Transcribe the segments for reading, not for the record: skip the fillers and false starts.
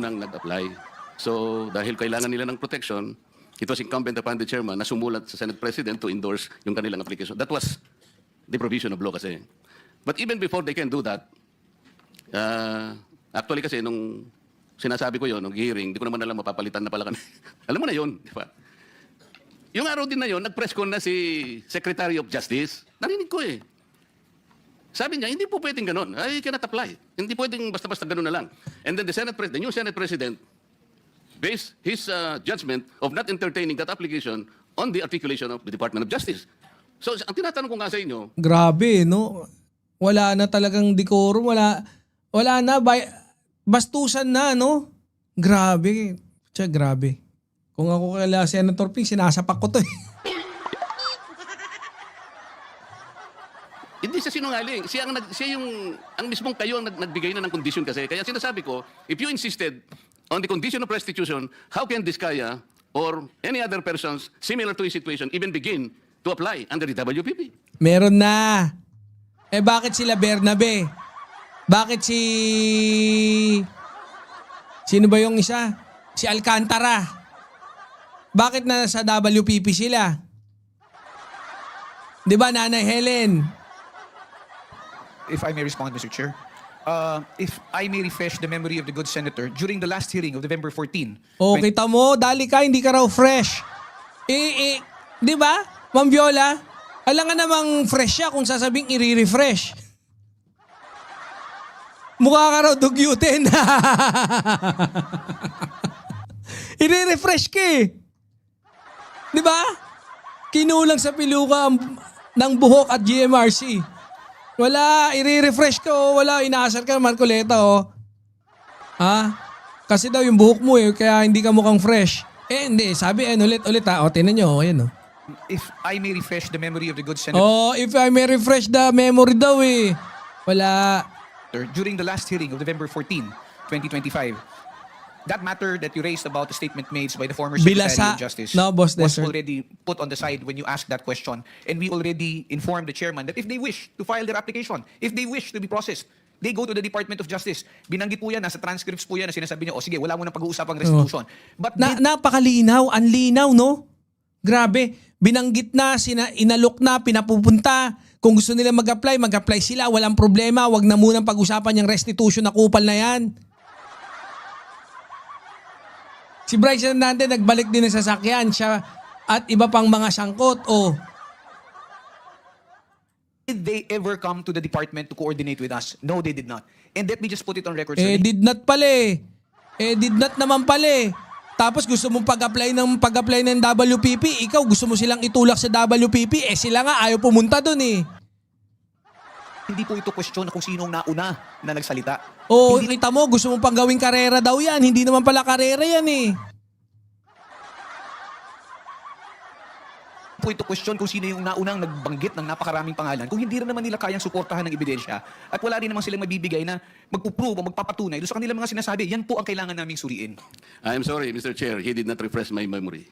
nang nag-apply. So dahil kailangan nila ng protection, it was incumbent upon the chairman na sumulat sa Senate President to endorse yung kanilang application. That was the provision of law kasi. But even before they can do that, actually kasi nung sinasabi ko yon nung hearing, hindi ko naman alam mapapalitan na pala kami. Alam mo na yon, di ba? Yung araw din na yon, nag-press con na si Secretary of Justice. Narinig ko eh. Sabi niya, hindi po pwedeng ganun. I cannot apply. Hindi pwedeng basta-basta ganun na lang. And then the new Senate President based his judgment of not entertaining that application on the articulation of the Department of Justice. So, ang tinatanong ko nga sa inyo, Grabe, no? Wala na talagang decorum, wala na, bastusan na, no? Grabe. Grabe. Kung ako kala Senator Ping, sinasapak ko to eh. hindi siya sinungaling. Ang mismong kayo ang nagbigay na ng condition kasi. Kaya sinasabi ko, if you insisted on the condition of restitution, how can Diskaya or any other persons similar to his situation even begin to apply under the WPP? Meron na. Eh bakit sila Bernabe? Bakit Sino ba yung isa? Si Alcantara. Bakit na sa WPP sila? Di ba, Nanay Helen? If I may respond, Mr. Chair. If I may refresh the memory of the good senator, during the last hearing of November 14, O, kita mo, dali ka, hindi ka raw fresh. Di ba, Ma'am Viola? Alam nga namang fresh siya kung sasabing i-refresh. Mukha ka raw dugyutin. I-refresh ka eh. Di ba? Kinulang sa piluka ng buhok at GMRC. Wala, i-refresh ka o wala, inaasar ka ng Marcoleta o. Ha? Kasi daw yung buhok mo eh, kaya hindi ka mukhang fresh. Eh hindi, sabi ulit ha. O, tinan nyo, ayan o. if I may refresh the memory of the good senator, Oh, if I may refresh the memory daw eh. Wala. during the last hearing of November 14, 2025, that matter that you raised about the statement made by the former Secretary Bilasa. of Justice No, Boss was Desert. already put on the side when you asked that question. And we already informed the chairman that if they wish to file their application, if they wish to be processed, they go to the Department of Justice. Binanggit po yan, nasa transcripts po yan na sinasabi niyo, o sige, wala mo nang pag-uusapang restitution. But Napakalinaw, ang linaw, no? Grabe, binanggit na, inalok na, pinapupunta. Kung gusto nila mag-apply sila, walang problema. Wag na munang pag-usapan yung restitution na kupal na yan. Si Bryce Hernandez nagbalik din ng sasakyan siya at iba pang mga sangkot. Oh, did they ever come to the department to coordinate with us? No, they did not. And let me just put it on record, sir. did not pala eh. Did not naman pala eh. Tapos gusto mong pag-apply ng WPP, ikaw gusto mo silang itulak sa WPP, sila nga ayaw pumunta doon eh. Hindi po ito question na kung sinong nauna na nagsalita. Oo, Hindi kita mo, gusto mong pang gawing karera daw yan. Hindi naman pala karera yan eh. po ito question kung sino yung naunang nagbanggit ng napakaraming pangalan kung hindi rin naman nila kayang suportahan ng ebidensya at wala rin naman silang mabibigay na magpuprove o magpapatunay doon sa kanilang mga sinasabi. Yan po ang kailangan naming suriin. I'm sorry, Mr. Chair, he did not refresh my memory.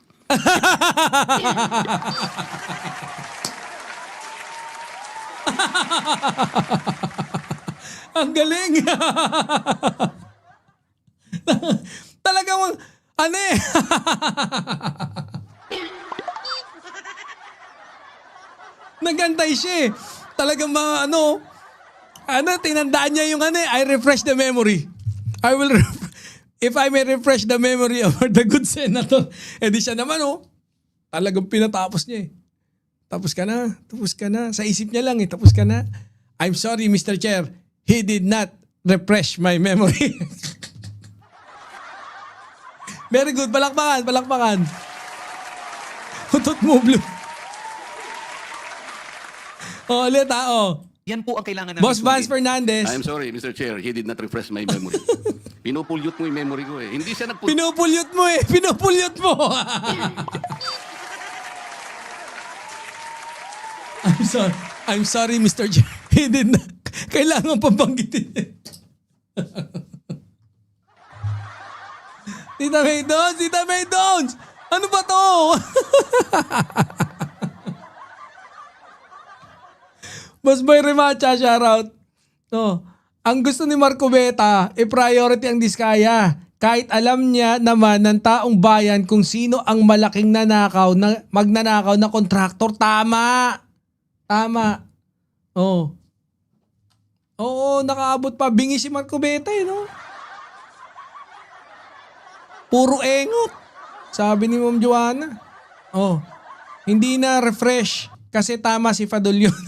Ang galing. Talagang, ano eh. Nagantay siya eh. Talagang mga tinandaan niya yung I refresh the memory. I will if I may refresh the memory of the good senator. Di siya naman talagang pinatapos niya eh. Tapos ka na. Sa isip niya lang tapos ka na. I'm sorry, Mr. Chair. He did not refresh my memory. Very good. Palakpakan. Hutot mo, Blue. Ulit Yan po ang kailangan naming Boss Vance suriin. Fernandez. I'm sorry, Mr. Chair, he did not refresh my memory. Pinupulyot mo yung memory ko eh. Hindi siya Pinupulyot mo eh. Pinupulyot mo. I'm sorry, Mr. Chair. He did not. Kailangan pabanggitin. Tita May Dons! Ano ba to? Boss Boy Remacha, shoutout. Ang gusto ni Marco Beta, priority ang Diskaya. kahit alam niya naman ng taong bayan kung sino ang malaking magnanakaw na kontraktor. Tama. Tama. Oh. Oo, nakaabot pa. Bingi si Marcobeta no? Puro engot. Sabi ni Ma'am Joanna. Oh. Hindi na refresh. Kasi tama si Fadul yun.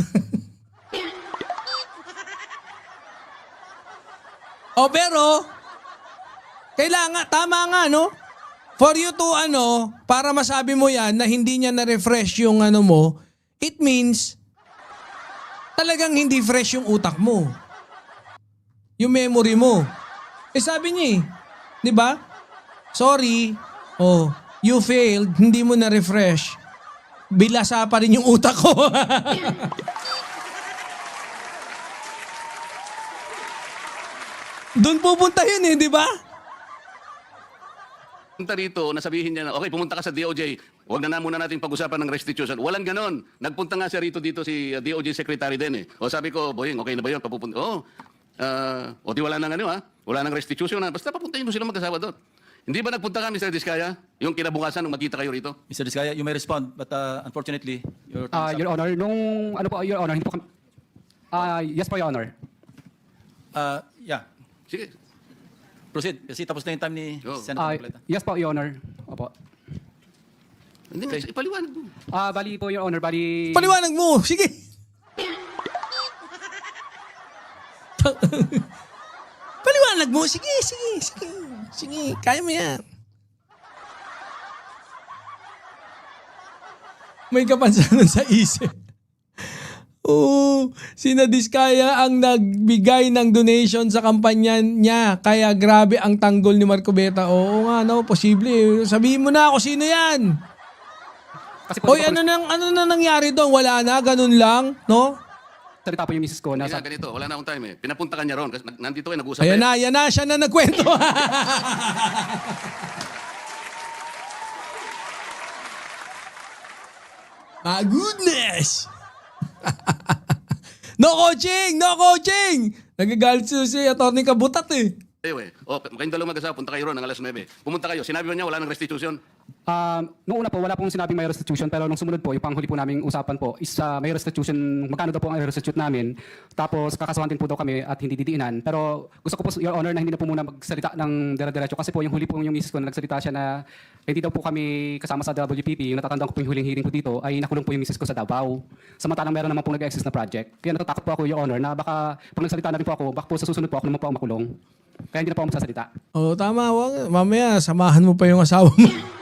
pero, kailangan, tama nga, no? For you to, para masabi mo yan na hindi niya na-refresh yung mo, it means, talagang hindi fresh yung utak mo. Yung memory mo. Sabi niya di ba? Sorry, you failed, hindi mo na-refresh. Bilasa pa rin yung utak ko. Doon pupunta yun di ba? Punta rito, nasabihin niya na, okay, pumunta ka sa DOJ, huwag na muna natin pag-usapan ng restitution. Walang ganon. Nagpunta nga siya rito dito si DOJ Secretary din O sabi ko, Boying, okay na ba yun? Papupunta. Di wala nang wala nang restitution na. Basta papuntahin mo sila mag-asawa doon. Hindi ba nagpunta ka, Mr. Diskaya? Yung kinabukasan nung magkita kayo rito? Mr. Diskaya, you may respond, but unfortunately, your time is up. Your Honor, Your Honor, hindi po kami... yes po, Your Honor. Yeah, Sige. proceed. Kasi tapos na yung time ni Senator Marcoleta. Yes po, Your Honor. Opo. Hindi nga, ipaliwanag mo. Bali po, Your Honor, bali... Paliwanag mo. Sige. Paliwanag mo. Sige. Sige. Kaya mo yan. May kapansanan sa isip. Oo, sina Diskaya ang nagbigay ng donation sa kampanya niya. Kaya grabe ang tanggol ni Marcobeta. Oo nga, posible. Sabihin mo na ako sino yan. Kasi po, Hoy, ano na nangyari doon? Wala na, ganun lang, no? salita po yung misis ko. Hindi Nasa, na, ganito, wala na akong time Pinapunta ka niya ron. Kasi nandito kayo, nag-usap Ayan na, siya na nagkwento. My goodness! No coaching! Nagagalit si Atty. Kabutat Anyway, kayong dalawang mag-asawa, punta kayo ron ng alas 9. Pumunta kayo, sinabi mo niya wala nang restitution. noong una po, wala pong sinabing may restitution, pero nung sumunod po, yung panghuli po naming usapan po is may restitution, magkano daw po ang restitute namin. Tapos kakasuhan din po daw kami at hindi didiinan. Pero gusto ko po, Your Honor, na hindi na po muna magsalita ng dire-diretso kasi po yung huli po yung misis ko na nagsalita siya na hindi daw po kami kasama sa WPP, yung natatandaan ko po yung huling hearing ko dito, ay nakulong po yung misis ko sa Davao. Samantalang meron naman po nag-exist na project. Kaya natatakot po ako, Your Honor, na baka pag nagsalita na rin po ako, baka po sa susunod po ako naman po ang makulong. Kaya hindi na po ako magsasalita. Tama. Mamaya, samahan mo pa yung asawa mo.